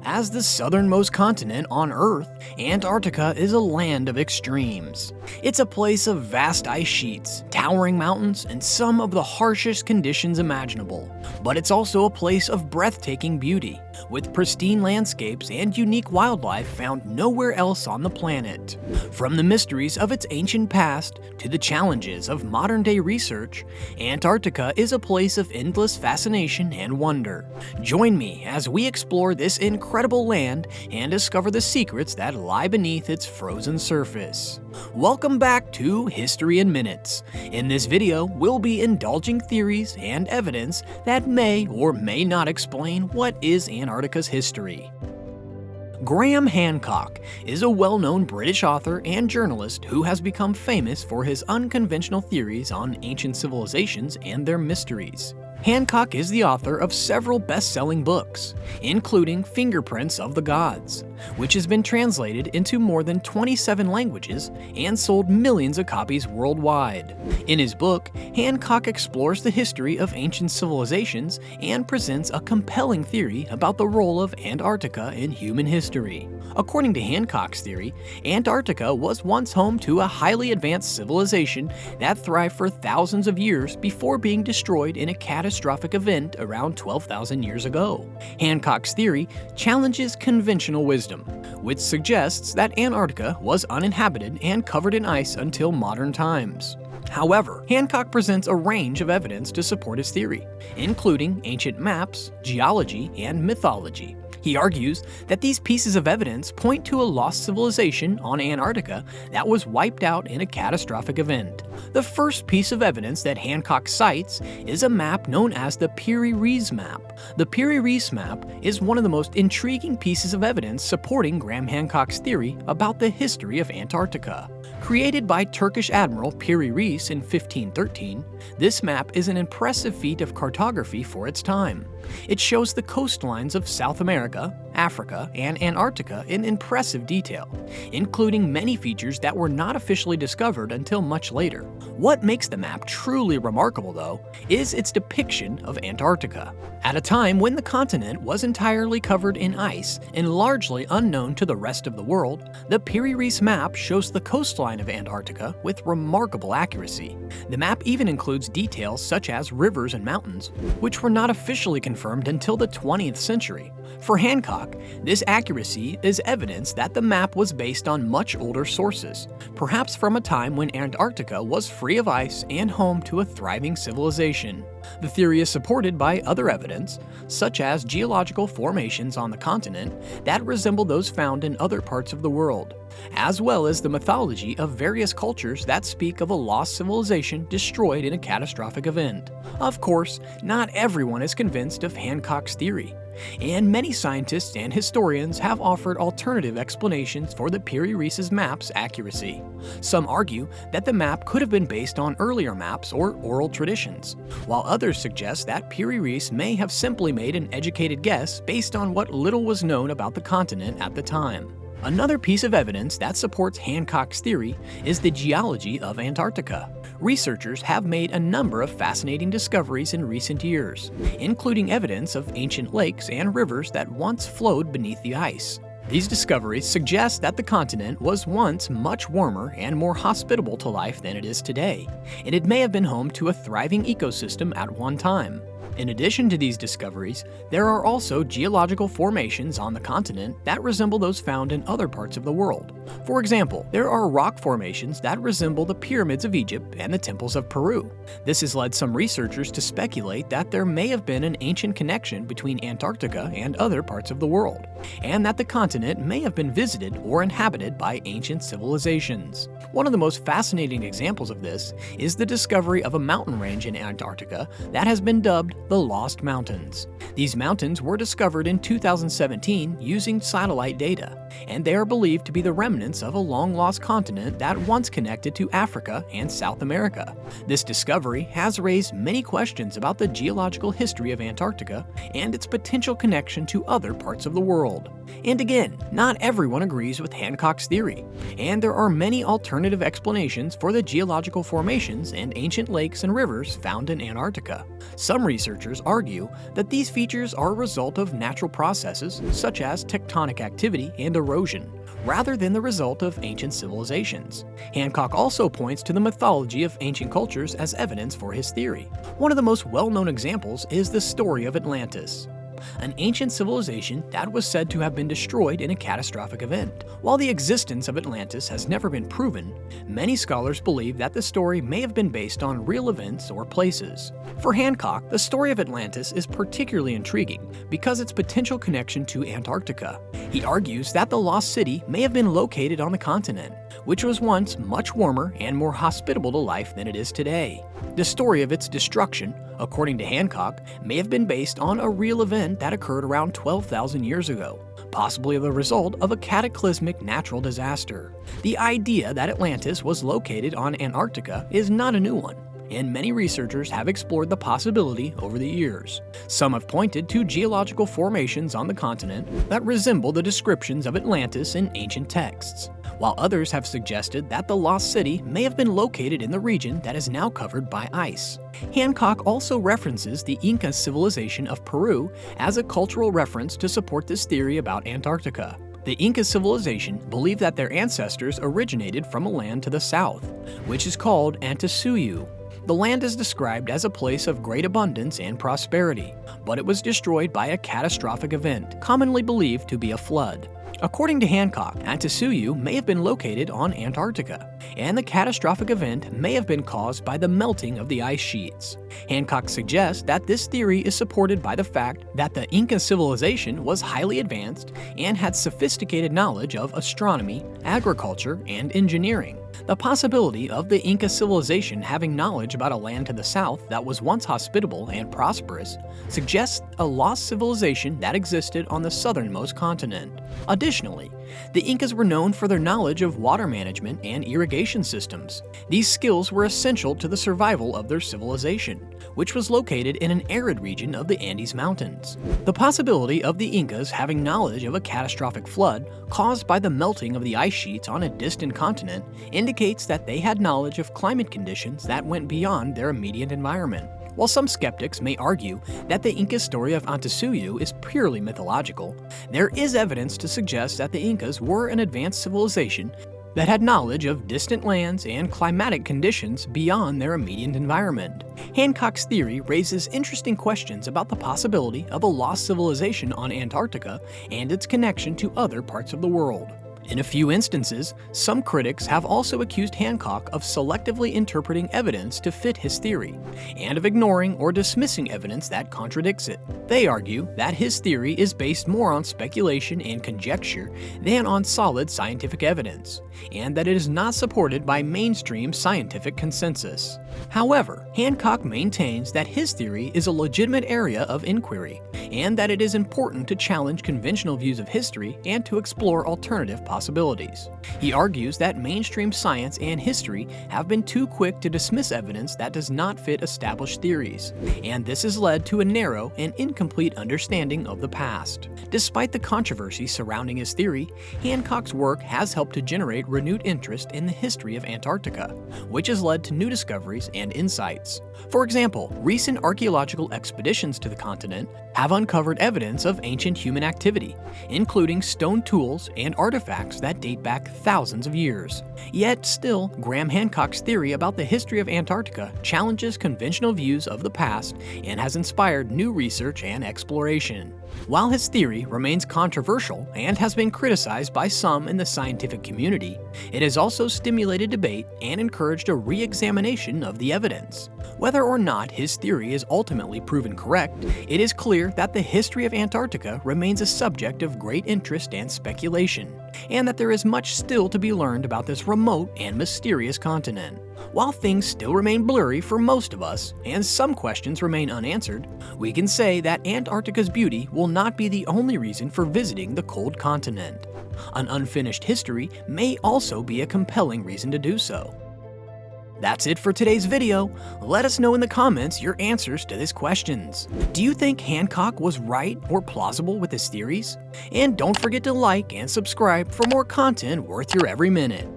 As the southernmost continent on Earth, Antarctica is a land of extremes. It's a place of vast ice sheets, towering mountains, and some of the harshest conditions imaginable. But it's also a place of breathtaking beauty, with pristine landscapes and unique wildlife found nowhere else on the planet. From the mysteries of its ancient past to the challenges of modern-day research, Antarctica is a place of endless fascination and wonder. Join me as we explore this incredible land and discover the secrets that lie beneath its frozen surface. Welcome back to History in Minutes. In this video, we'll be indulging theories and evidence that may or may not explain what is Antarctica's history. Graham Hancock is a well-known British author and journalist who has become famous for his unconventional theories on ancient civilizations and their mysteries. Hancock is the author of several best-selling books, including Fingerprints of the Gods, which has been translated into more than 27 languages and sold millions of copies worldwide. In his book, Hancock explores the history of ancient civilizations and presents a compelling theory about the role of Antarctica in human history. According to Hancock's theory, Antarctica was once home to a highly advanced civilization that thrived for thousands of years before being destroyed in a catastrophic event around 12,000 years ago. Hancock's theory challenges conventional wisdom, which suggests that Antarctica was uninhabited and covered in ice until modern times. However, Hancock presents a range of evidence to support his theory, including ancient maps, geology, and mythology. He argues that these pieces of evidence point to a lost civilization on Antarctica that was wiped out in a catastrophic event. The first piece of evidence that Hancock cites is a map known as the Piri Reis map. The Piri Reis map is one of the most intriguing pieces of evidence supporting Graham Hancock's theory about the history of Antarctica. Created by Turkish Admiral Piri Reis in 1513, this map is an impressive feat of cartography for its time. It shows the coastlines of South America, Africa, and Antarctica in impressive detail, including many features that were not officially discovered until much later. What makes the map truly remarkable, though, is its depiction of Antarctica. At a time when the continent was entirely covered in ice and largely unknown to the rest of the world, the Piri Reis map shows the coastline of Antarctica with remarkable accuracy. The map even includes details such as rivers and mountains, which were not officially confirmed until the 20th century. For Hancock, this accuracy is evidence that the map was based on much older sources, perhaps from a time when Antarctica was free of ice and home to a thriving civilization. The theory is supported by other evidence, such as geological formations on the continent that resemble those found in other parts of the world, as well as the mythology of various cultures that speak of a lost civilization destroyed in a catastrophic event. Of course, not everyone is convinced of Hancock's theory, and many scientists and historians have offered alternative explanations for the Piri Reis map's accuracy. Some argue that the map could have been based on earlier maps or oral traditions, while others suggest that Piri Reis may have simply made an educated guess based on what little was known about the continent at the time. Another piece of evidence that supports Hancock's theory is the geology of Antarctica. Researchers have made a number of fascinating discoveries in recent years, including evidence of ancient lakes and rivers that once flowed beneath the ice. These discoveries suggest that the continent was once much warmer and more hospitable to life than it is today, and it may have been home to a thriving ecosystem at one time. In addition to these discoveries, there are also geological formations on the continent that resemble those found in other parts of the world. For example, there are rock formations that resemble the pyramids of Egypt and the temples of Peru. This has led some researchers to speculate that there may have been an ancient connection between Antarctica and other parts of the world, and that the continent may have been visited or inhabited by ancient civilizations. One of the most fascinating examples of this is the discovery of a mountain range in Antarctica that has been dubbed the Lost Mountains. These mountains were discovered in 2017 using satellite data, and they are believed to be the remnants of a long-lost continent that once connected to Africa and South America. This discovery has raised many questions about the geological history of Antarctica and its potential connection to other parts of the world. And again, not everyone agrees with Hancock's theory, and there are many alternative explanations for the geological formations and ancient lakes and rivers found in Antarctica. Some researchers researchers argue that these features are a result of natural processes such as tectonic activity and erosion, rather than the result of ancient civilizations. Hancock also points to the mythology of ancient cultures as evidence for his theory. One of the most well-known examples is the story of Atlantis, an ancient civilization that was said to have been destroyed in a catastrophic event. While the existence of Atlantis has never been proven, many scholars believe that the story may have been based on real events or places. For Hancock, the story of Atlantis is particularly intriguing because its potential connection to Antarctica. He argues that the lost city may have been located on the continent, which was once much warmer and more hospitable to life than it is today. The story of its destruction, according to Hancock, may have been based on a real event that occurred around 12,000 years ago, possibly the result of a cataclysmic natural disaster. The idea that Atlantis was located on Antarctica is not a new one, and many researchers have explored the possibility over the years. Some have pointed to geological formations on the continent that resemble the descriptions of Atlantis in ancient texts, while others have suggested that the lost city may have been located in the region that is now covered by ice. Hancock also references the Inca civilization of Peru as a cultural reference to support this theory about Antarctica. The Inca civilization believed that their ancestors originated from a land to the south, which is called Antisuyu. The land is described as a place of great abundance and prosperity, but it was destroyed by a catastrophic event, commonly believed to be a flood. According to Hancock, Antisuyu may have been located on Antarctica, and the catastrophic event may have been caused by the melting of the ice sheets. Hancock suggests that this theory is supported by the fact that the Inca civilization was highly advanced and had sophisticated knowledge of astronomy, agriculture, and engineering. The possibility of the Inca civilization having knowledge about a land to the south that was once hospitable and prosperous suggests a lost civilization that existed on the southernmost continent. Additionally, the Incas were known for their knowledge of water management and irrigation systems. These skills were essential to the survival of their civilization, which was located in an arid region of the Andes Mountains. The possibility of the Incas having knowledge of a catastrophic flood caused by the melting of the ice sheets on a distant continent indicates that they had knowledge of climate conditions that went beyond their immediate environment. While some skeptics may argue that the Inca story of Antisuyu is purely mythological, there is evidence to suggest that the Incas were an advanced civilization that had knowledge of distant lands and climatic conditions beyond their immediate environment. Hancock's theory raises interesting questions about the possibility of a lost civilization on Antarctica and its connection to other parts of the world. In a few instances, some critics have also accused Hancock of selectively interpreting evidence to fit his theory, and of ignoring or dismissing evidence that contradicts it. They argue that his theory is based more on speculation and conjecture than on solid scientific evidence, and that it is not supported by mainstream scientific consensus. However, Hancock maintains that his theory is a legitimate area of inquiry, and that it is important to challenge conventional views of history and to explore alternative possibilities. He argues that mainstream science and history have been too quick to dismiss evidence that does not fit established theories, and this has led to a narrow and incomplete understanding of the past. Despite the controversy surrounding his theory, Hancock's work has helped to generate renewed interest in the history of Antarctica, which has led to new discoveries and insights. For example, recent archaeological expeditions to the continent have uncovered evidence of ancient human activity, including stone tools and artifacts that date back thousands of years. Yet still, Graham Hancock's theory about the history of Antarctica challenges conventional views of the past and has inspired new research and exploration. While his theory remains controversial and has been criticized by some in the scientific community, it has also stimulated debate and encouraged a re-examination of the evidence. Whether or not his theory is ultimately proven correct, it is clear that the history of Antarctica remains a subject of great interest and speculation, and that there is much still to be learned about this remote and mysterious continent. While things still remain blurry for most of us, and some questions remain unanswered, we can say that Antarctica's beauty will not be the only reason for visiting the cold continent. An unfinished history may also be a compelling reason to do so. That's it for today's video. Let us know in the comments your answers to these questions. Do you think Hancock was right or plausible with his theories? And don't forget to like and subscribe for more content worth your every minute.